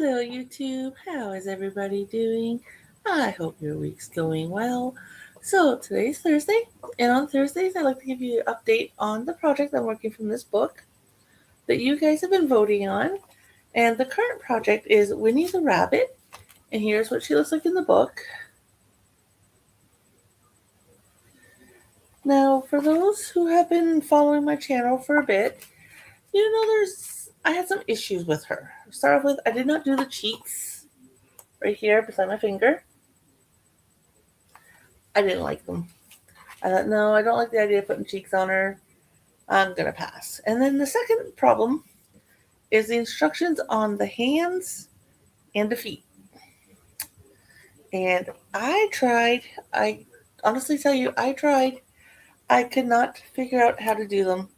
Hello, YouTube. How is everybody doing? I hope your week's going well. So, today's Thursday, and on Thursdays, I like to give you an update on the project I'm working from this book that you guys have been voting on. And the current project is Winnie the Rabbit, and here's what she looks like in the book. Now, for those who have been following my channel for a bit, I had some issues with her. To start off with, I did not do the cheeks right here beside my finger. I didn't like them. I thought, no, I don't like the idea of putting cheeks on her. I'm going to pass. And then the second problem is the instructions on the hands and the feet. And I honestly tell you, I tried. I could not figure out how to do them.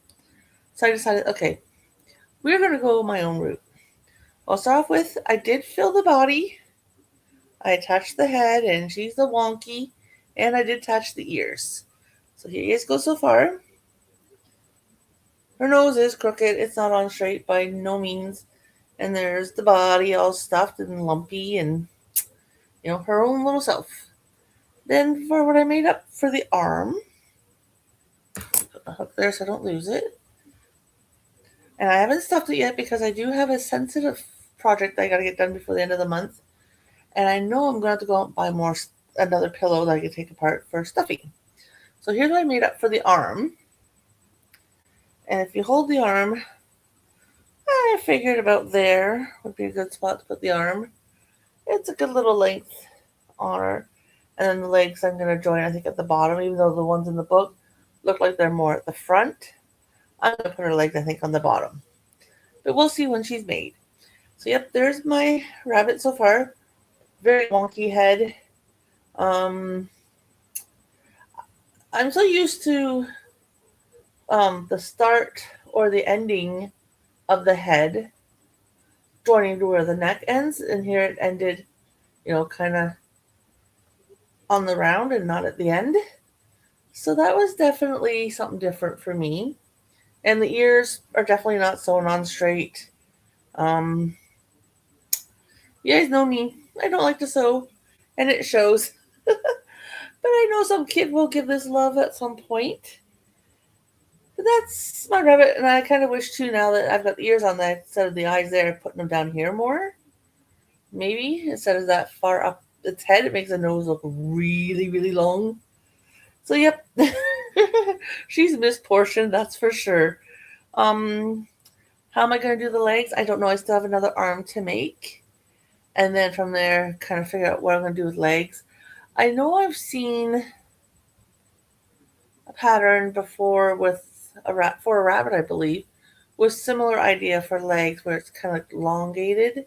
So I decided, okay, we're going to go my own route. I'll start off with, I did fill the body. I attached the head, and she's the wonky. And I did attach the ears. So here you guys go so far. Her nose is crooked. It's not on straight by no means. And there's the body all stuffed and lumpy and, her own little self. Then for what I made up for the arm, put the hook there so I don't lose it. And I haven't stuffed it yet because I do have a sensitive project that I got to get done before the end of the month. And I know I'm going to have to go out and buy another pillow that I can take apart for stuffing. So here's what I made up for the arm. And if you hold the arm, I figured about there would be a good spot to put the arm. It's a good little length on her. And then the legs I'm going to join, I think, at the bottom, even though the ones in the book look like they're more at the front. I'm going to put her legs, I think, on the bottom. But we'll see when she's made. So, yep, there's my rabbit so far. Very wonky head. I'm so used to the start or the ending of the head joining to where the neck ends, and here it ended, kind of on the round and not at the end. So that was definitely something different for me. And the ears are definitely not sewn on straight. You guys know me. I don't like to sew, and it shows. But I know some kid will give this love at some point. But that's my rabbit, and I kind of wish too, now that I've got the ears on that instead of the eyes there, putting them down here more. Maybe instead of that far up its head, it makes the nose look really, really long. So yep, she's misportioned, that's for sure. How am I going to do the legs? I don't know. I still have another arm to make, and then from there, kind of figure out what I'm going to do with legs. I know I've seen a pattern before with for a rabbit, I believe, with similar idea for legs where it's kind of elongated.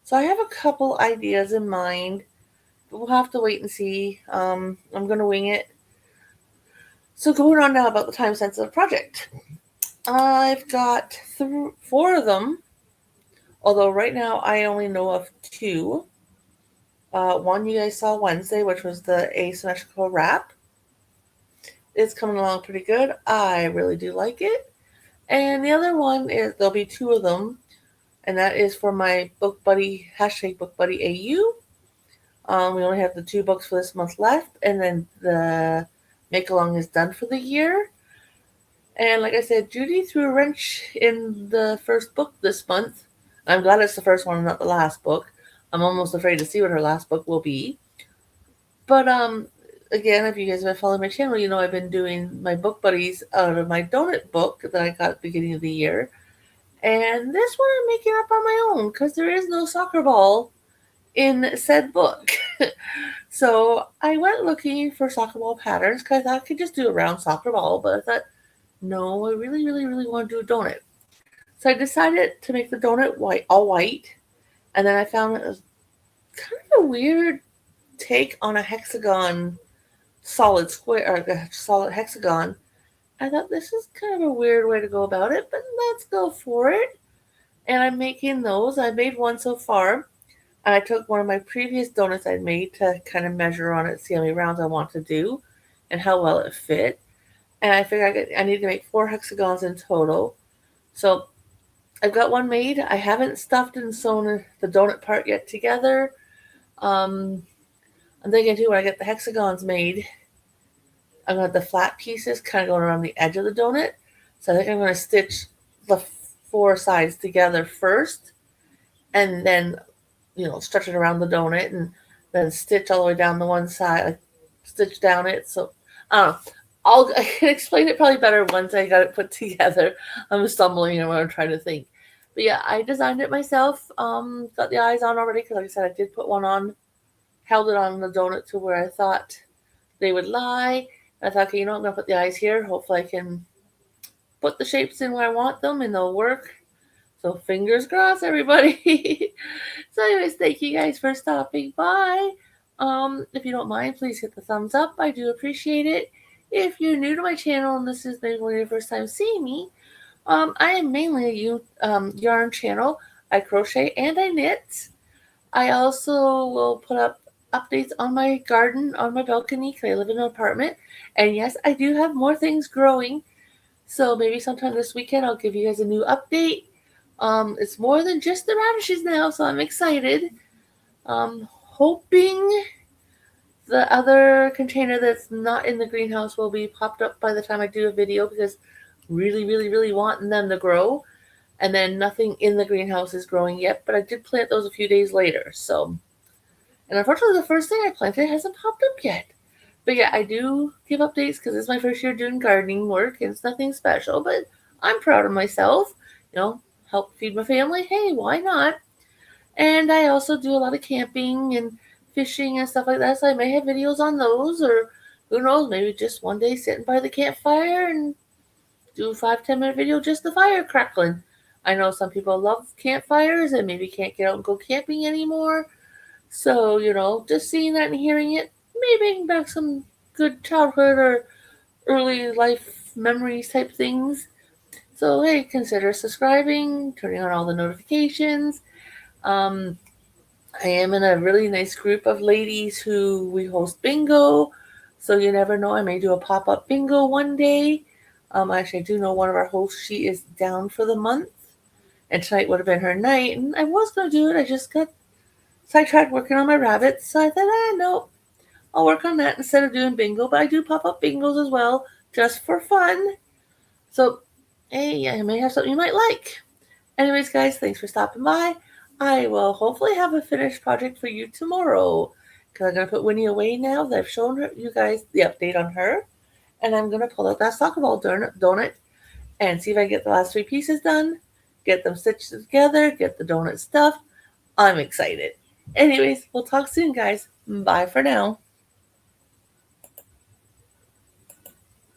So I have a couple ideas in mind, but we'll have to wait and see. I'm going to wing it. So going on now about the time-sensitive project. I've got 4 of them, although right now I only know of 2. One you guys saw Wednesday, which was the asymmetrical wrap. It's coming along pretty good. I really do like it. And the other one is, there'll be 2 of them, and that is for my book buddy, #BookBuddyAU. We only have the 2 books for this month left, and then the make along is done for the year. And like I said, Judy threw a wrench in the first book this month. I'm glad it's the first one and not the last book. I'm almost afraid to see what her last book will be. But again, if you guys have been following my channel, you know I've been doing my book buddies out of my donut book that I got at the beginning of the year. And this one I'm making up on my own because there is no soccer ball in said book. So I went looking for soccer ball patterns because I thought I could just do a round soccer ball, but I thought, no, I really, really, really want to do a donut. So I decided to make the donut all white, and then I found it was kind of a weird take on a hexagon solid square, or a solid hexagon. I thought this is kind of a weird way to go about it, but let's go for it. And I'm making those. I made one so far. And I took one of my previous donuts I'd made to kind of measure on it, see how many rounds I want to do and how well it fit. And I figured I need to make 4 hexagons in total. So I've got one made. I haven't stuffed and sewn the donut part yet together. Um, I'm thinking too when I get the hexagons made, I'm gonna have the flat pieces kind of going around the edge of the donut. So I think I'm gonna stitch the four sides together first, and then stretch it around the donut, and then stitch all the way down the one side, like stitch down it. So I don't know. I can explain it probably better once I got it put together. I'm stumbling here when I'm trying to think. But yeah, I designed it myself. Got the eyes on already because, like I said, I did put one on, held it on the donut to where I thought they would lie. And I thought, okay, I'm gonna put the eyes here. Hopefully, I can put the shapes in where I want them, and they'll work. So fingers crossed, everybody. So, anyways, thank you guys for stopping by. If you don't mind, please hit the thumbs up. I do appreciate it. If you're new to my channel and this is maybe one of your first time seeing me, I am mainly a yarn channel. I crochet and I knit. I also will put up updates on my garden, on my balcony, because I live in an apartment. And yes, I do have more things growing. So maybe sometime this weekend I'll give you guys a new update. It's more than just the radishes now, so I'm excited. Hoping the other container that's not in the greenhouse will be popped up by the time I do a video, because really, really, really wanting them to grow. And then nothing in the greenhouse is growing yet, but I did plant those a few days later. So, and unfortunately, the first thing I planted hasn't popped up yet. But yeah, I do give updates because it's my first year doing gardening work, and it's nothing special, but I'm proud of myself. Help feed my family. Hey, why not? And I also do a lot of camping and fishing and stuff like that, so I may have videos on those, or who knows, maybe just one day sitting by the campfire and do a 5-10 minute video just the fire crackling. I know some people love campfires and maybe can't get out and go camping anymore. So, just seeing that and hearing it may bring back some good childhood or early life memories type things. So, hey, consider subscribing, turning on all the notifications. I am in a really nice group of ladies who we host bingo. So you never know, I may do a pop-up bingo one day. Actually, I do know one of our hosts, she is down for the month. And tonight would have been her night. And I was going to do it. I just got sidetracked working on my rabbits. So I thought, no, I'll work on that instead of doing bingo. But I do pop-up bingos as well, just for fun. So, hey, I may have something you might like. Anyways, guys, thanks for stopping by. I will hopefully have a finished project for you tomorrow, because I'm going to put Winnie away now that I've shown you guys the update on her. And I'm going to pull out that soccer ball donut and see if I can get the last 3 pieces done, get them stitched together, get the donut stuffed. I'm excited. Anyways, we'll talk soon, guys. Bye for now.